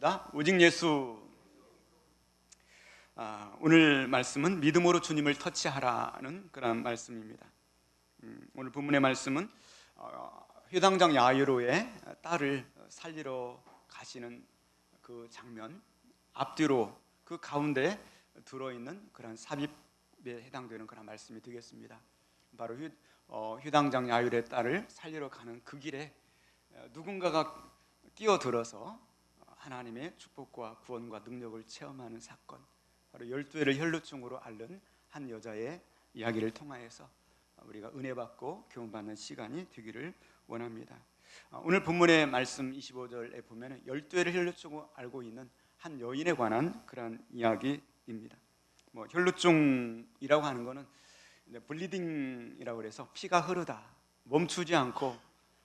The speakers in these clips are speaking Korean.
기도하겠습니다. 오직 예수. 오늘 말씀은 믿음으로 주님을 터치하라는 그런 말씀입니다. 오늘 본문의 말씀은 회당장 야이로의 딸을 살리러 가시는 그 장면, 앞뒤로 그 가운데 들어있는 그런 삽입에 해당되는 그런 말씀이 되겠습니다. 바로 회당장 야이로의 딸을 살리러 가는 그 길에 누군가가 끼어들어서 하나님의 축복과 구원과 능력을 체험하는 사건, 바로 12회를 혈루증으로 앓는 한 여자의 이야기를 통하여서 우리가 은혜 받고 교훈받는 시간이 되기를 원합니다. 오늘 본문의 말씀 25절에 보면 12회를 혈루증으로 앓고 있는 한 여인에 관한 그런 이야기입니다. 혈루증이라고 하는 것은 블리딩이라고 해서 피가 흐르다 멈추지 않고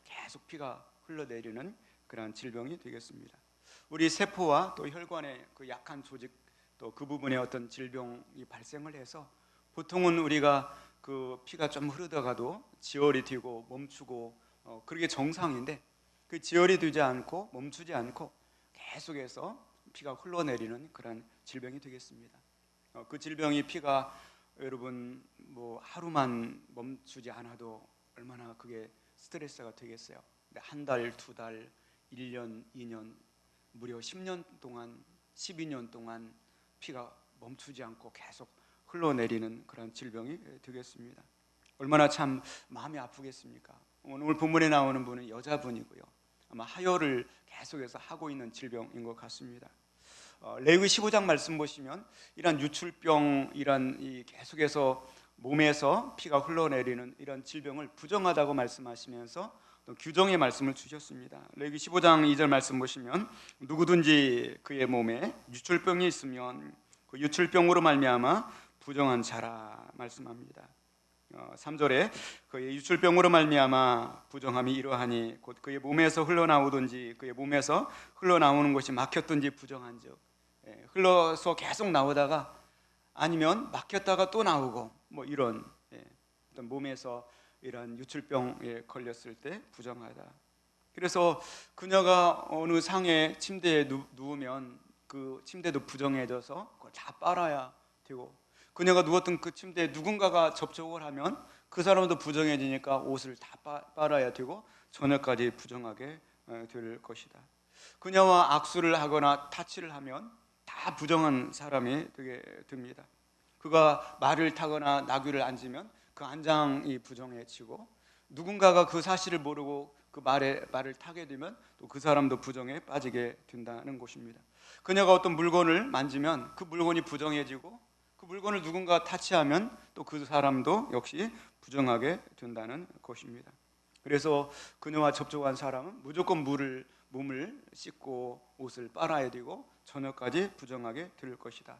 계속 피가 흘러내리는 그러한 질병이 되겠습니다. 우리 세포와 또 혈관의 그 약한 조직, 또 그 부분에 어떤 질병이 발생을 해서 보통은 우리가 그 피가 좀 흐르다가도 지혈이 되고 멈추고 그게 정상인데, 그 지혈이 되지 않고 멈추지 않고 계속해서 피가 흘러내리는 그런 질병이 되겠습니다. 그 질병이 피가 여러분 하루만 멈추지 않아도 얼마나 그게 스트레스가 되겠어요. 한 달, 두 달, 1년, 2년, 무려 10년 동안, 12년 동안 피가 멈추지 않고 계속 흘러내리는 그런 질병이 되겠습니다. 얼마나 참 마음이 아프겠습니까? 오늘 본문에 나오는 분은 여자분이고요, 아마 하혈을 계속해서 하고 있는 질병인 것 같습니다. 레위기 15장 말씀 보시면 이런 유출병, 이런 이 계속해서 몸에서 피가 흘러내리는 이런 질병을 부정하다고 말씀하시면서 규정의 말씀을 주셨습니다. 레위기 15장 2절 말씀 보시면 누구든지 그의 몸에 유출병이 있으면 그 유출병으로 말미암아 부정한 자라 말씀합니다. 3절에 그의 유출병으로 말미암아 부정함이 이러하니 곧 그의 몸에서 흘러나오든지 그의 몸에서 흘러나오는 것이 막혔든지 부정한즉, 흘러서 계속 나오다가 아니면 막혔다가 또 나오고 이런 어떤 몸에서 이런 유출병에 걸렸을 때 부정하다. 그래서 그녀가 어느 상의 침대에 누우면 그 침대도 부정해져서 그걸 다 빨아야 되고, 그녀가 누웠던 그 침대에 누군가가 접촉을 하면 그 사람도 부정해지니까 옷을 다 빨아야 되고 저녁까지 부정하게 될 것이다. 그녀와 악수를 하거나 타치를 하면 다 부정한 사람이 되게 됩니다. 그가 말을 타거나 나귀를 앉으면 그 안장이 부정해지고, 누군가가 그 사실을 모르고 그 말을 타게 되면 또 그 사람도 부정에 빠지게 된다는 것입니다. 그녀가 어떤 물건을 만지면 그 물건이 부정해지고, 그 물건을 누군가 타치하면 또 그 사람도 역시 부정하게 된다는 것입니다. 그래서 그녀와 접촉한 사람은 무조건 몸을 씻고 옷을 빨아야 되고 저녁까지 부정하게 될 것이다.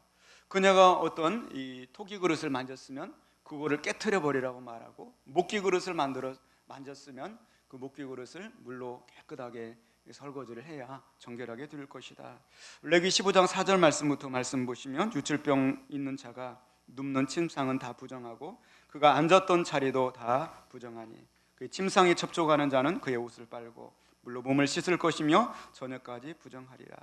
그녀가 어떤 이 토기 그릇을 만졌으면 그거를 깨트려 버리라고 말하고, 목기 그릇을 만졌으면 그 목기 그릇을 물로 깨끗하게 설거지를 해야 정결하게 될 것이다. 레위기 15장 4절 말씀부터 말씀 보시면 유출병 있는 자가 눕는 침상은 다 부정하고 그가 앉았던 자리도 다 부정하니 그 침상에 접촉하는 자는 그의 옷을 빨고 물로 몸을 씻을 것이며 저녁까지 부정하리라.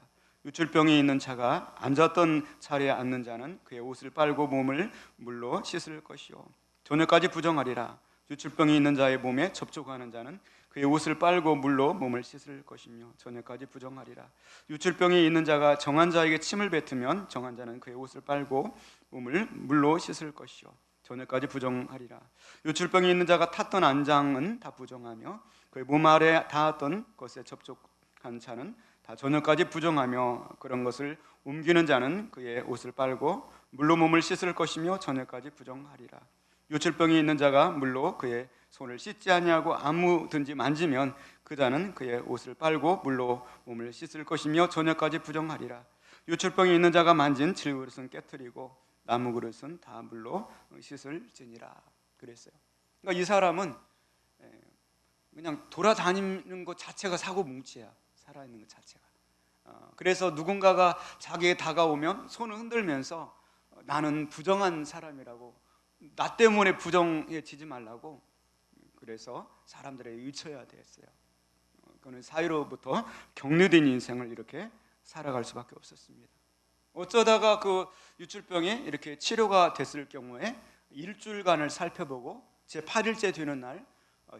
유출병이 있는 자가 앉았던 자리에 앉는 자는 그의 옷을 빨고 몸을 물로 씻을 것이요 저녁까지 부정하리라. 유출병이 있는 자의 몸에 접촉하는 자는 그의 옷을 빨고 물로 몸을 씻을 것이며 저녁까지 부정하리라. 유출병이 있는 자가 정한 자에게 침을 뱉으면 정한 자는 그의 옷을 빨고 몸을 물로 씻을 것이요 저녁까지 부정하리라. 유출병이 있는 자가 탔던 안장은 다 부정하며 그의 몸 아래 닿았던 것에 접촉한 자는 다 저녁까지 부정하며 그런 것을 옮기는 자는 그의 옷을 빨고 물로 몸을 씻을 것이며 저녁까지 부정하리라. 유출병이 있는 자가 물로 그의 손을 씻지 아니하고 아무든지 만지면 그 자는 그의 옷을 빨고 물로 몸을 씻을 것이며 저녁까지 부정하리라. 유출병이 있는 자가 만진 질그릇은 깨트리고 나무 그릇은 다 물로 씻을지니라 그랬어요. 그러니까 이 사람은 그냥 돌아다니는 것 자체가 사고뭉치야. 살아있는 것 자체가. 그래서 누군가가 자기에게 다가오면 손을 흔들면서 나는 부정한 사람이라고, 나 때문에 부정해지지 말라고, 그래서 사람들에게 의처해야 됐어요. 그는 사이로부터 격리된 인생을 이렇게 살아갈 수밖에 없었습니다. 어쩌다가 그 유출병이 이렇게 치료가 됐을 경우에 일주일간을 살펴보고 제 8일째 되는 날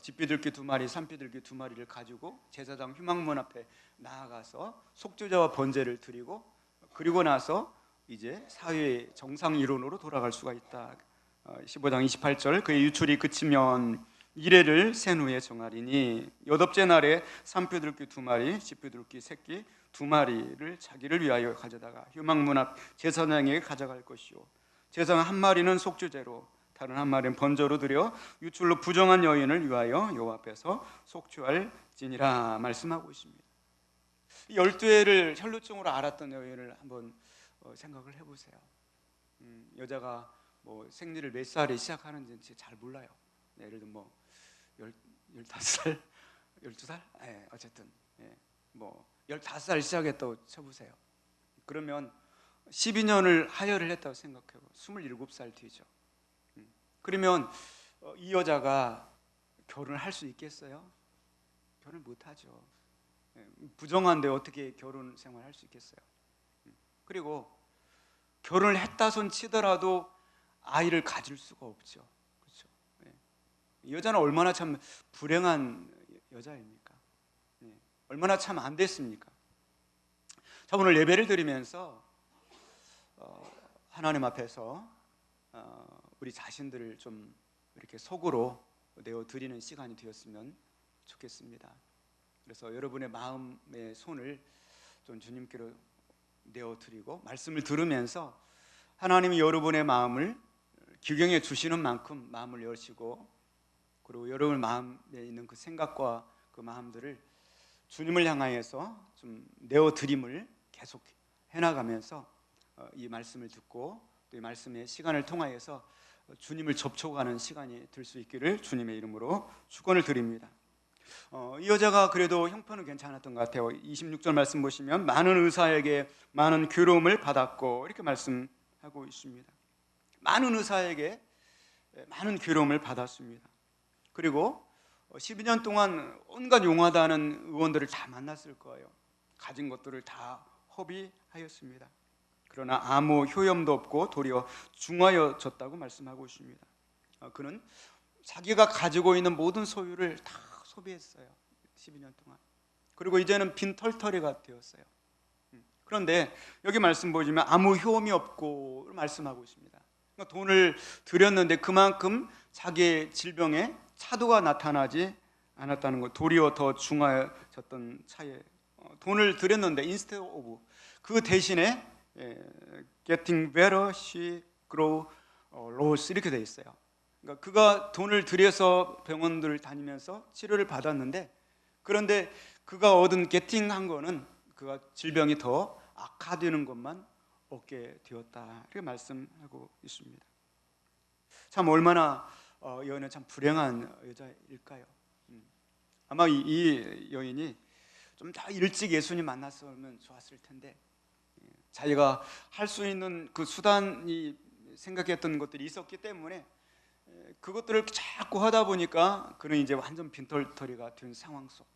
집비둘기 2마리, 산비둘기 2마리를 가지고 제사장 휴망문 앞에 나아가서 속죄제와 번제를 드리고, 그리고 나서 이제 사회의 정상 이론으로 돌아갈 수가 있다. 15장 28절, 그의 유출이 그치면 이래를 센 후에 정하리니 여덟째 날에 산비둘기 2마리, 집비둘기 새끼 2마리를 자기를 위하여 가져다가 휴망문 앞 제사장에게 가져갈 것이요, 제사장 1마리는 속죄제로, 다른 1마리는 번제로 드려 유출로 부정한 여인을 위하여 여호와 앞에서 속죄할지니라 말씀하고 있습니다. 12회를 혈루증으로 앓았던 여인을 한번 생각을 해보세요. 여자가 뭐 생리를 몇 살에 시작하는지 잘 몰라요. 예를 들면 뭐 15살, 12살? 예, 어쨌든 뭐 15살 시작했다고 쳐보세요. 그러면 12년을 하혈을 했다고 생각해요. 27살 뒤죠. 그러면 이 여자가 결혼을 할 수 있겠어요? 결혼 못하죠. 부정한데 어떻게 결혼 생활할 수 있겠어요? 그리고 결혼을 했다 손 치더라도 아이를 가질 수가 없죠. 그렇죠? 이 여자는 얼마나 참 불행한 여자입니까? 얼마나 참 안 됐습니까? 자, 오늘 예배를 드리면서 하나님 앞에서 우리 자신들을 좀 이렇게 속으로 내어 드리는 시간이 되었으면 좋겠습니다. 그래서 여러분의 마음의 손을 좀 주님께로 내어 드리고, 말씀을 들으면서 하나님이 여러분의 마음을 기경해 주시는 만큼 마음을 여시고, 그리고 여러분 마음에 있는 그 생각과 그 마음들을 주님을 향하여서 좀 내어 드림을 계속 해나가면서 이 말씀을 듣고 또 이 말씀의 시간을 통하여서 주님을 접촉하는 시간이 될 수 있기를 주님의 이름으로 축원을 드립니다. 이 여자가 그래도 형편은 괜찮았던 것 같아요. 26절 말씀 보시면 많은 의사에게 많은 괴로움을 받았고, 이렇게 말씀하고 있습니다. 많은 의사에게 많은 괴로움을 받았습니다. 그리고 12년 동안 온갖 용하다는 의원들을 다 만났을 거예요. 가진 것들을 다 허비하였습니다. 그러나 아무 효염도 없고 도리어 중하여졌다고 말씀하고 있습니다. 그는 자기가 가지고 있는 모든 소유를 다 소비했어요. 12년 동안. 그리고 이제는 빈털터리가 되었어요. 그런데 여기 말씀 보시면 아무 효험이 없고 말씀하고 있습니다. 그러니까 돈을 들였는데 그만큼 자기의 질병에 차도가 나타나지 않았다는 것, 도리어 더 중하여졌던 차에 돈을 들였는데 instead of, 그 대신에 getting better, she grow loss, 이렇게 돼 있어요. 그러니까 그가 돈을 들여서 병원들을 다니면서 치료를 받았는데, 그런데 그가 얻은 getting한 거는 그가 질병이 더 악화되는 것만 얻게 되었다, 이렇게 말씀하고 있습니다. 참 얼마나 여인은 참 불행한 여자일까요? 아마 이 여인이 좀 더 일찍 예수님 만났으면 좋았을 텐데, 자기가 할 수 있는 그 수단이 생각했던 것들이 있었기 때문에 그것들을 자꾸 하다 보니까 그는 이제 완전 빈털터리가 된 상황 속,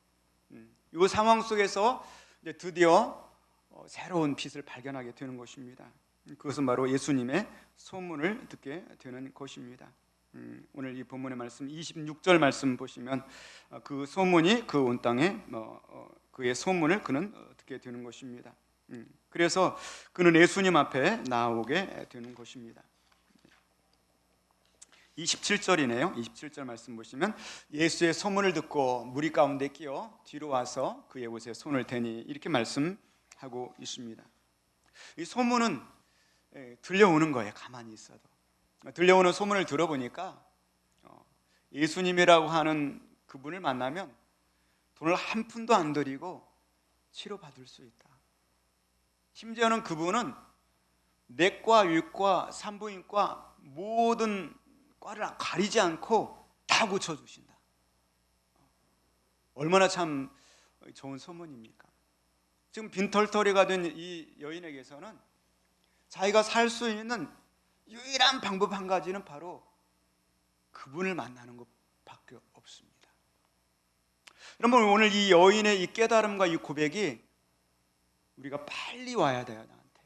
이 상황 속에서 이제 드디어 새로운 빛을 발견하게 되는 것입니다. 그것은 바로 예수님의 소문을 듣게 되는 것입니다. 오늘 이 본문의 말씀 26절 말씀 보시면 그 소문이 그 온 땅에 그의 소문을 그는 듣게 되는 것입니다. 그래서 그는 예수님 앞에 나오게 되는 것입니다. 27절이네요. 27절 말씀 보시면 예수의 소문을 듣고 무리 가운데 끼어 뒤로 와서 그의 옷에 손을 대니, 이렇게 말씀하고 있습니다. 이 소문은 들려오는 거예요. 가만히 있어도 들려오는 소문을 들어보니까 예수님이라고 하는 그분을 만나면 돈을 한 푼도 안 들이고 치료받을 수 있다. 심지어는 그분은 내과, 외과, 산부인과 모든 과를 가리지 않고 다 고쳐주신다. 얼마나 참 좋은 소문입니까? 지금 빈털터리가 된 이 여인에게서는 자기가 살 수 있는 유일한 방법 한 가지는 바로 그분을 만나는 것밖에 없습니다. 여러분, 오늘 이 여인의 이 깨달음과 이 고백이 우리가 빨리 와야 돼요. 나한테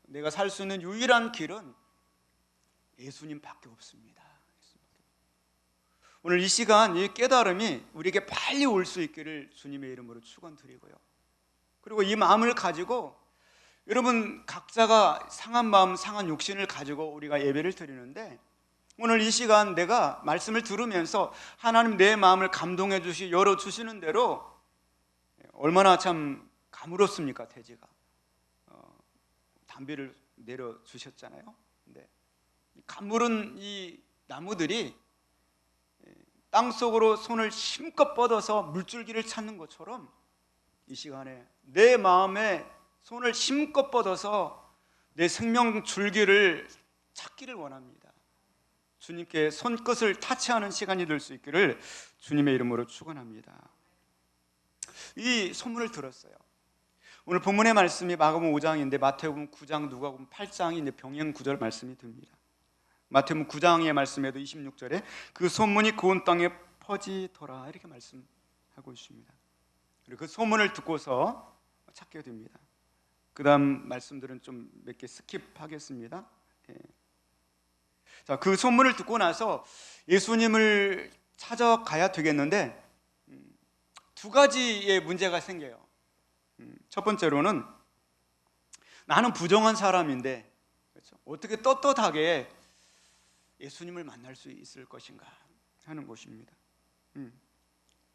내가 살 수 있는 유일한 길은 예수님밖에 없습니다. 오늘 이 시간 이 깨달음이 우리에게 빨리 올 수 있기를 주님의 이름으로 축원드리고요. 그리고 이 마음을 가지고 여러분 각자가 상한 마음, 상한 욕심을 가지고 우리가 예배를 드리는데, 오늘 이 시간 내가 말씀을 들으면서 하나님 내 마음을 감동해 주시 열어주시는 대로 얼마나 참 가물었습니까? 돼지가 담비를 내려주셨잖아요. 근데 가물은 이 나무들이 땅속으로 손을 힘껏 뻗어서 물줄기를 찾는 것처럼 이 시간에 내 마음에 손을 힘껏 뻗어서 내 생명 줄기를 찾기를 원합니다. 주님께 손끝을 타치하는 시간이 될 수 있기를 주님의 이름으로 축원합니다. 이 소문을 들었어요. 오늘 본문의 말씀이 마가복음 5장인데 마태복음 9장, 누가복음 8장이 이제 병행 구절 말씀이 됩니다. 마태복음 9장의 말씀에도 26절에 그 소문이 그 온 땅에 퍼지더라 이렇게 말씀하고 있습니다. 그리고 그 소문을 듣고서 찾게 됩니다. 그 다음 말씀들은 좀 몇 개 스킵하겠습니다. 자, 그 소문을 듣고 나서 예수님을 찾아가야 되겠는데 두 가지의 문제가 생겨요. 첫 번째로는 나는 부정한 사람인데, 그렇죠? 어떻게 떳떳하게 예수님을 만날 수 있을 것인가 하는 것입니다.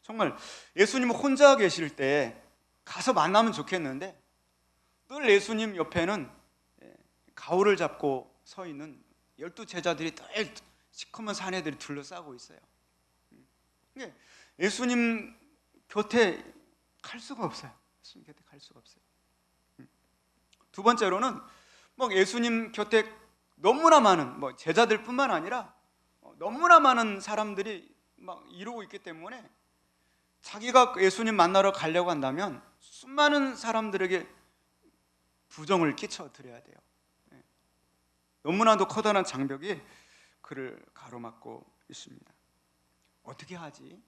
정말 예수님 혼자 계실 때 가서 만나면 좋겠는데 늘 예수님 옆에는 가오를 잡고 서 있는 12 제자들이 늘 시커먼 사내들이 둘러싸고 있어요. 예수님 곁에 갈 수가 없어요. 예수님 곁에 갈 수가 없어요. 두 번째로는 예수님 곁에 너무나 많은 제자들뿐만 아니라 너무나 많은 사람들이 막 이루고 있기 때문에 자기가 예수님 만나러 가려고 한다면 수많은 사람들에게 부정을 끼쳐 드려야 돼요. 너무나도 커다란 장벽이 그를 가로막고 있습니다. 어떻게 하지?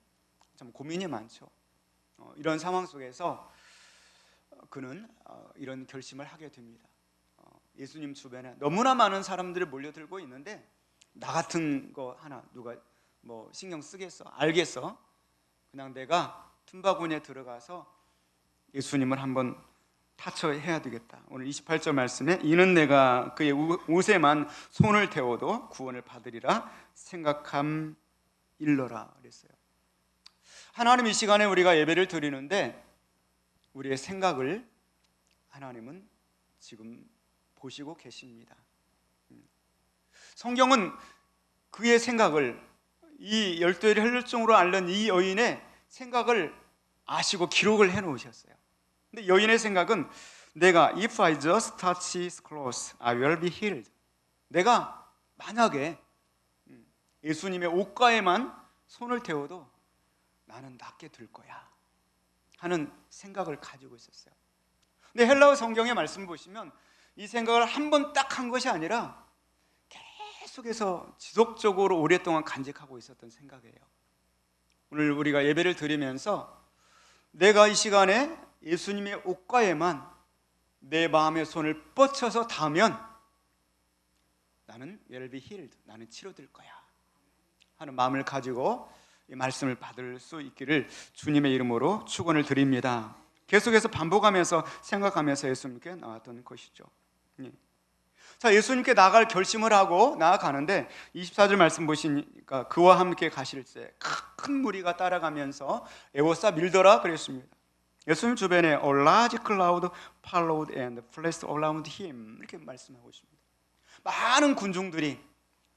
참 고민이 많죠. 이런 상황 속에서 그는 이런 결심을 하게 됩니다. 예수님 주변에 너무나 많은 사람들이 몰려들고 있는데 나 같은 거 하나 누가 신경 쓰겠어? 알겠어? 그냥 내가 틈바구니에 들어가서 예수님을 한번 타쳐해야 되겠다. 오늘 28절 말씀에 이는 내가 그의 옷에만 손을 대어도 구원을 받으리라 생각함 일러라 그랬어요. 하나님 이 시간에 우리가 예배를 드리는데 우리의 생각을 하나님은 지금 보시고 계십니다. 성경은 그의 생각을, 이 12일의 혈루증으로 앓는 이 여인의 생각을 아시고 기록을 해놓으셨어요. 근데 여인의 생각은 내가 if I just touch his clothes, I will be healed. 내가 만약에 예수님의 옷가에만 손을 대어도 나는 낫게 될 거야 하는 생각을 가지고 있었어요. 근데 헬라어 성경의 말씀 보시면 이 생각을 한 번 딱 한 것이 아니라 계속해서 지속적으로 오랫동안 간직하고 있었던 생각이에요. 오늘 우리가 예배를 드리면서 내가 이 시간에 예수님의 옷가에만 내 마음의 손을 뻗쳐서 닿으면 나는 will be healed, 나는 치료될 거야 하는 마음을 가지고 이 말씀을 받을 수 있기를 주님의 이름으로 축원을 드립니다. 계속해서 반복하면서 생각하면서 예수님께 나왔던 것이죠. 자, 예수님께 나아갈 결심을 하고 나아가는데 24절 말씀 보시니까 그와 함께 가실 때 큰 무리가 따라가면서 에워싸 밀더라 그랬습니다. 예수님 주변에 a large cloud followed and pressed around him 이렇게 말씀하고 있습니다. 많은 군중들이,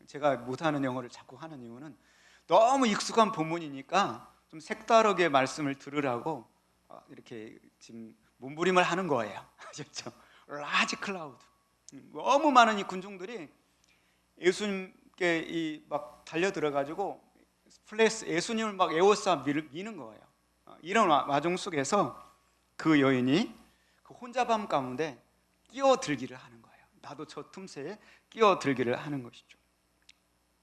제가 못하는 영어를 자꾸 하는 이유는 너무 익숙한 본문이니까 좀 색다르게 말씀을 들으라고 이렇게 지금 몸부림을 하는 거예요. 아셨죠? large cloud, 너무 많은 이 군중들이 예수님께 막 달려 들어가지고 플레스 예수님을 막 에워싸 미는 거예요. 이런 와중 속에서 그 여인이 그 혼잡함 가운데 끼어들기를 하는 거예요. 나도 저 틈새에 끼어들기를 하는 것이죠.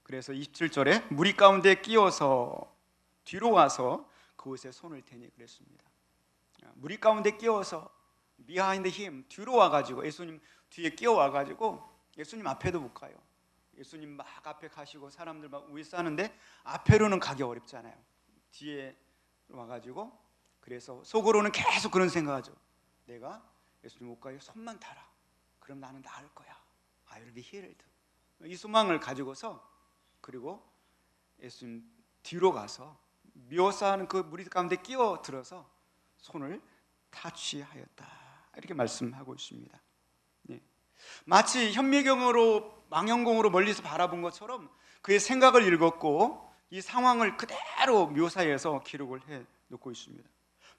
그래서 27절에 무리 가운데 끼어서 뒤로 와서 그곳에 손을 대니 그랬습니다. 무리 가운데 끼어서 behind him, 뒤로 와가지고 예수님 뒤에 끼어와가지고 예수님 앞에도 못 가요. 예수님 막 앞에 가시고 사람들 막 위에 싸는데 앞에로는 가기 어렵잖아요. 뒤에 와가지고 그래서 속으로는 계속 그런 생각하죠. 내가 예수님 못 가요. 손만 달아. 그럼 나는 나을 거야. I will be healed. 이 소망을 가지고서 그리고 예수님 뒤로 가서 미워싸는 그 무리 가운데 끼어들어서 손을 타취하였다. 이렇게 말씀하고 있습니다. 예. 마치 현미경으로 망원경으로 멀리서 바라본 것처럼 그의 생각을 읽었고 이 상황을 그대로 묘사해서 기록을 해 놓고 있습니다.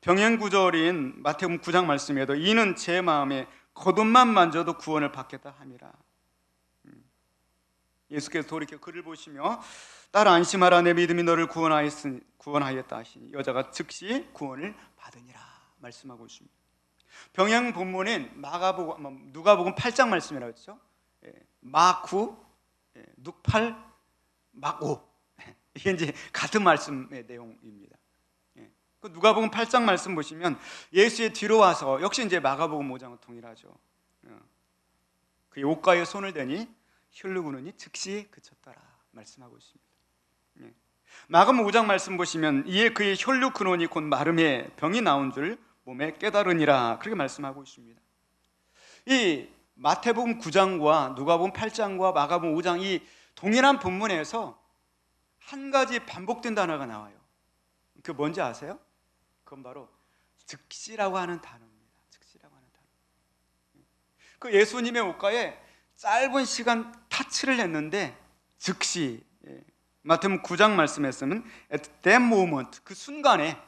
병행 구절인 마태복음 9장 말씀에도 이는 제 마음에 겉옷만 만져도 구원을 받겠다 함이라. 예수께서 돌이켜 그를 보시며 딸 안심하라 내 믿음이 너를 구원하였다 하시니 여자가 즉시 구원을 받으니라 말씀하고 있습니다. 병행 본문인 누가복음 8장 말씀이라고 했죠. 막9, 눅8, 막5 이게 이제 같은 말씀의 내용입니다. 그 누가복음 8장 말씀 보시면 예수의 뒤로 와서 역시 이제 마가복음 5장과 동일하죠. 그의 옷가에 손을 대니 혈루군이 즉시 그쳤더라 말씀하고 있습니다. 마가복음 5장 말씀 보시면 이에 그의 혈루 근원이 곧 마름에 병이 나온 줄 몸에 깨달으니라 그렇게 말씀하고 있습니다. 이 마태복음 9장과 누가복음 8장과 마가복음 5장 이 동일한 본문에서 한 가지 반복된 단어가 나와요. 그 뭔지 아세요? 그건 바로 즉시라고 하는 단어입니다. 즉시라고 하는 단어. 그 예수님의 옷가에 짧은 시간 타치를 했는데 즉시 마태복음 9장 말씀에서는 at that moment 그 순간에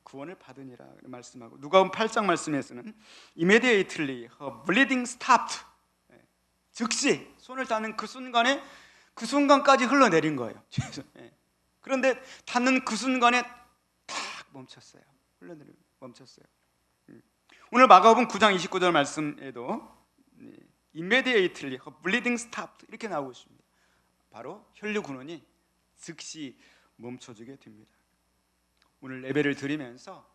구원을 받으니라 말씀하고 누가복음 8장 말씀에서는 immediately her bleeding stopped 즉시 손을 닿는 그 순간까지 흘러내린 거예요. 그런데 닿는 그 순간에 탁 멈췄어요. 멈췄어요. 오늘 마가복음 9장 29절 말씀에도 immediately her bleeding stopped 이렇게 나오고 있습니다. 바로 혈류 근원이 즉시 멈춰지게 됩니다. 오늘 예배를 드리면서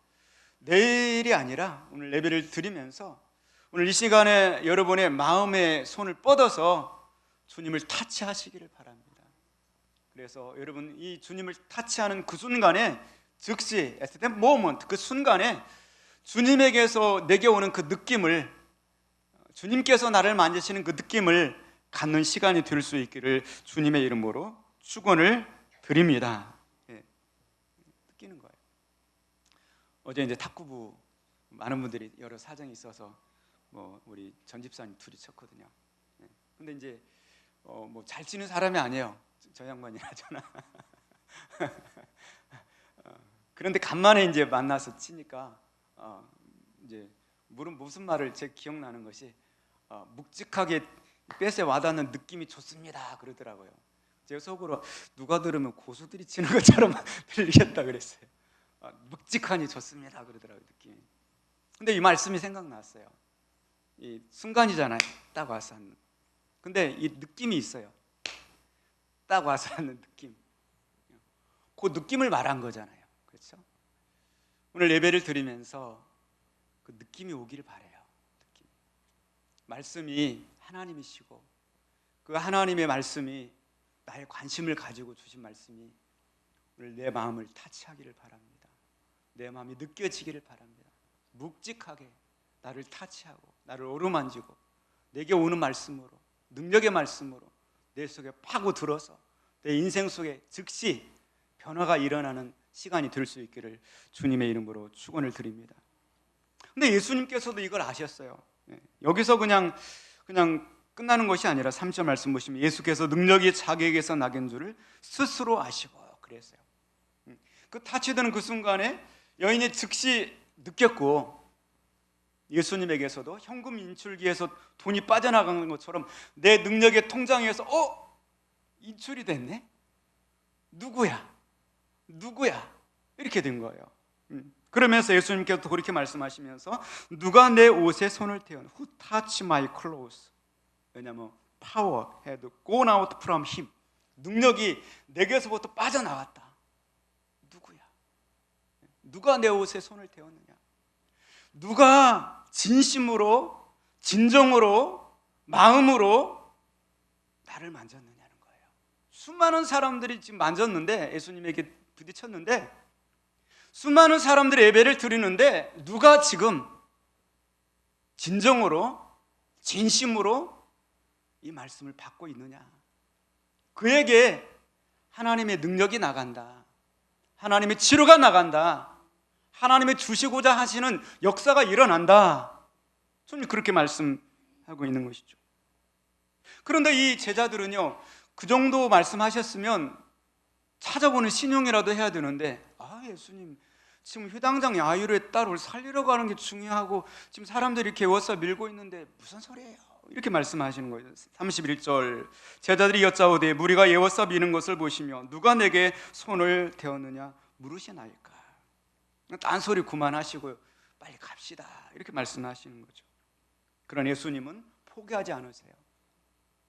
내일이 아니라 오늘 예배를 드리면서 오늘 이 시간에 여러분의 마음의 손을 뻗어서 주님을 타치하시기를 바랍니다. 그래서 여러분 이 주님을 타치하는 그 순간에 즉시 at that moment 그 순간에 주님에게서 내게 오는 그 느낌을 주님께서 나를 만지시는 그 느낌을 갖는 시간이 될 수 있기를 주님의 이름으로 축원을 드립니다. 느끼는 거예요. 어제 이제 탁구부 많은 분들이 여러 사정이 있어서 우리 전 집사님 둘이 쳤거든요. 근데 이제 잘 치는 사람이 아니에요. 저 양반이라잖아. 그런데 간만에 이제 만나서 치니까 이제 무슨 말을 제 기억나는 것이 묵직하게 뱃에 와닿는 느낌이 좋습니다 그러더라고요. 제가 속으로 누가 들으면 고수들이 치는 것처럼 들리겠다 그랬어요. 묵직하니 좋습니다 그러더라고요 느낌이. 근데 이 말씀이 생각났어요. 이 순간이잖아요. 딱 와서 하는. 근데 이 느낌이 있어요. 딱 와서 하는 느낌. 그 느낌을 말한 거잖아요. 그렇죠? 오늘 예배를 드리면서 그 느낌이 오기를 바래요. 느낌. 말씀이 하나님이시고 그 하나님의 말씀이 나의 관심을 가지고 주신 말씀이 오늘 내 마음을 타치하기를 바랍니다. 내 마음이 느껴지기를 바랍니다. 묵직하게 나를 타치하고 나를 어루만지고 내게 오는 말씀으로 능력의 말씀으로 내 속에 파고들어서 내 인생 속에 즉시 변화가 일어나는 시간이 될 수 있기를 주님의 이름으로 축원을 드립니다. 근데 예수님께서도 이걸 아셨어요. 여기서 그냥 끝나는 것이 아니라 3절 말씀 보시면 예수께서 능력이 자기에게서 나긴 줄을 스스로 아시고 그랬어요. 그 타치되는 그 순간에 여인이 즉시 느꼈고 예수님에게서도 현금 인출기에서 돈이 빠져나가는 것처럼 내 능력의 통장에서 인출이 됐네? 누구야? 이렇게 된 거예요. 그러면서 예수님께서 그렇게 말씀하시면서 누가 내 옷에 손을 대었나? Who touched my clothes? 왜냐하면 power had gone out from him. 능력이 내게서부터 빠져나왔다. 누구야? 누가 내 옷에 손을 대었느냐? 누가 진심으로, 진정으로, 마음으로 나를 만졌느냐는 거예요. 수많은 사람들이 지금 만졌는데, 예수님에게 부딪혔는데, 수많은 사람들이 예배를 드리는데 누가 지금 진정으로, 진심으로 이 말씀을 받고 있느냐? 그에게 하나님의 능력이 나간다, 하나님의 치료가 나간다, 하나님의 주시고자 하시는 역사가 일어난다. 손님 그렇게 말씀하고 있는 것이죠. 그런데 이 제자들은요, 그 정도 말씀하셨으면 찾아보는 신용이라도 해야 되는데, 예수님 지금 회당장 야유로의 딸을 살리러 가는 게 중요하고 지금 사람들이 이렇게 에워싸 밀고 있는데 무슨 소리예요? 이렇게 말씀하시는 거예요. 31절, 제자들이 여짜오되 무리가 에워싸 미는 것을 보시며 누가 내게 손을 대었느냐 물으시나이까. 딴소리 그만하시고요, 빨리 갑시다, 이렇게 말씀하시는 거죠. 그러나 예수님은 포기하지 않으세요.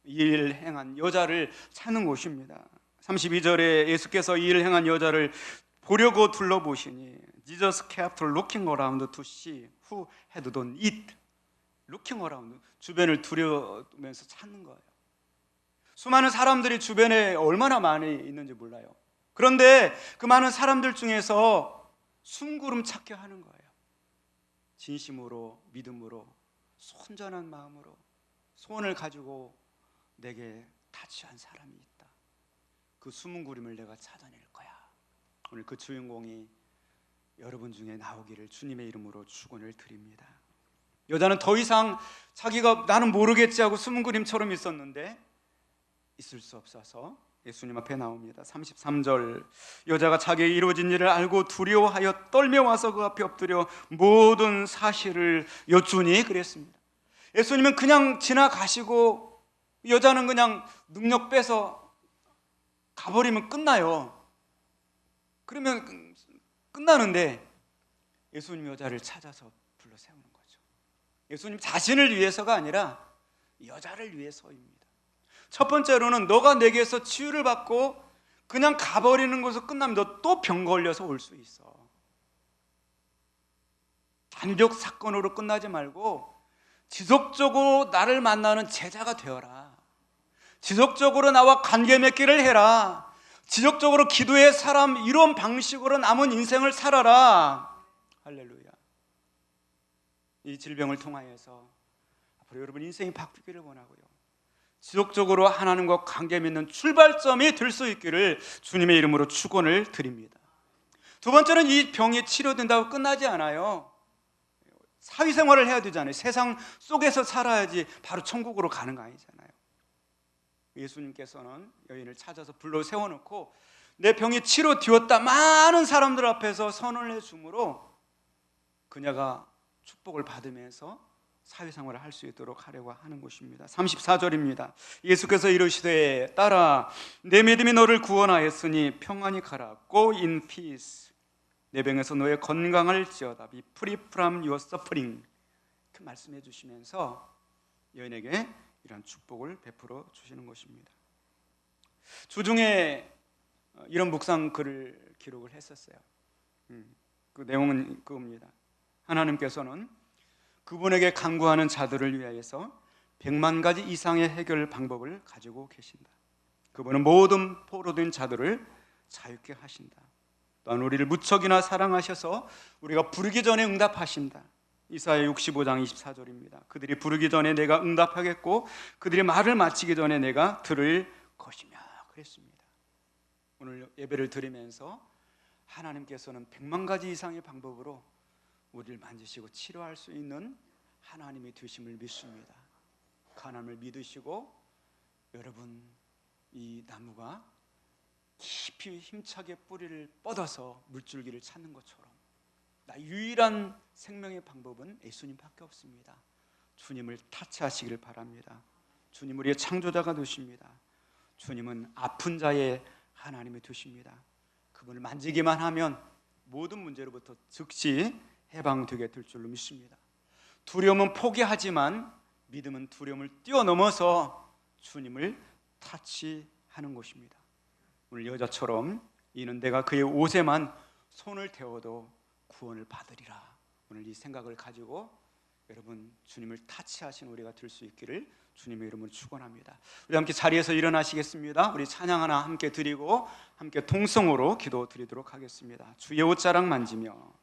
이 일을 행한 여자를 찾는 곳입니다. 32절에 예수께서 이 일을 행한 여자를 보려고 둘러보시니 Jesus kept looking around to see who had done it. looking around, 주변을 두려우면서 찾는 거예요. 수많은 사람들이 주변에 얼마나 많이 있는지 몰라요. 그런데 그 많은 사람들 중에서 숨구름 찾게 하는 거예요. 진심으로, 믿음으로, 손전한 마음으로 소원을 가지고 내게 타치한 사람이 있다. 그 숨은 구름을 내가 찾아낼 거야. 오늘 그 주인공이 여러분 중에 나오기를 주님의 이름으로 축원을 드립니다. 여자는 더 이상 자기가 나는 모르겠지 하고 숨은 그림처럼 있었는데 있을 수 없어서 예수님 앞에 나옵니다. 33절, 여자가 자기의 이루어진 일을 알고 두려워하여 떨며 와서 그 앞에 엎드려 모든 사실을 여쭈니 그랬습니다. 예수님은 그냥 지나가시고 여자는 그냥 능력 빼서 가버리면 끝나요. 그러면 끝나는데 예수님 여자를 찾아서 불러 세우는 거죠. 예수님 자신을 위해서가 아니라 여자를 위해서입니다. 첫 번째로는 너가 내게서 치유를 받고 그냥 가버리는 것으로 끝나면 너 또 병 걸려서 올 수 있어. 단독 사건으로 끝나지 말고 지속적으로 나를 만나는 제자가 되어라. 지속적으로 나와 관계 맺기를 해라. 지속적으로 기도의 사람, 이런 방식으로 남은 인생을 살아라. 할렐루야. 이 질병을 통하여서 앞으로 여러분 인생이 바뀌기를 원하고요, 지속적으로 하나님과 관계 맺는 출발점이 될 수 있기를 주님의 이름으로 축원을 드립니다. 두 번째는 이 병이 치료된다고 끝나지 않아요. 사회생활을 해야 되잖아요. 세상 속에서 살아야지 바로 천국으로 가는 거 아니잖아요. 예수님께서는 여인을 찾아서 불러 세워놓고 내 병이 치료되었다 많은 사람들 앞에서 선언을 해주므로 그녀가 축복을 받으면서 사회생활을 할 수 있도록 하려고 하는 것입니다. 34절입니다. 예수께서 이르시되 딸아, 내 믿음이 너를 구원하였으니 평안히 가라. Go in peace. 내 병에서 너의 건강을 지어다. Be free from your suffering. 이렇게 말씀해 주시면서 여인에게 이런 축복을 베풀어 주시는 것입니다. 주중에 이런 묵상 글을 기록을 했었어요. 그 내용은 그겁니다. 하나님께서는 그분에게 간구하는 자들을 위하여서 100만 가지 이상의 해결 방법을 가지고 계신다. 그분은 모든 포로된 자들을 자유케 하신다. 또한 우리를 무척이나 사랑하셔서 우리가 부르기 전에 응답하신다. 이사야 65장 24절입니다. 그들이 부르기 전에 내가 응답하겠고 그들이 말을 마치기 전에 내가 들을 것이며 그랬습니다. 오늘 예배를 드리면서 하나님께서는 100만 가지 이상의 방법으로 우리를 만지시고 치료할 수 있는 하나님이 되심을 믿습니다. 그 하나님을 믿으시고 여러분, 이 나무가 깊이 힘차게 뿌리를 뻗어서 물줄기를 찾는 것처럼 나 유일한 생명의 방법은 예수님밖에 없습니다. 주님을 타치하시기를 바랍니다. 주님 우리의 창조자가 되십니다. 주님은 아픈 자의 하나님이 되십니다. 그분을 만지기만 하면 모든 문제로부터 즉시 해방되게 될 줄로 믿습니다. 두려움은 포기하지만 믿음은 두려움을 뛰어넘어서 주님을 타치하는 것입니다. 오늘 여자처럼 이는 내가 그의 옷에만 손을 대어도 구원을 받으리라. 오늘 이 생각을 가지고 여러분 주님을 타치하신 우리가 될 수 있기를 주님의 이름으로 축원합니다. 우리 함께 자리에서 일어나시겠습니다. 우리 찬양 하나 함께 드리고 함께 통성으로 기도 드리도록 하겠습니다. 주의 옷자락 만지며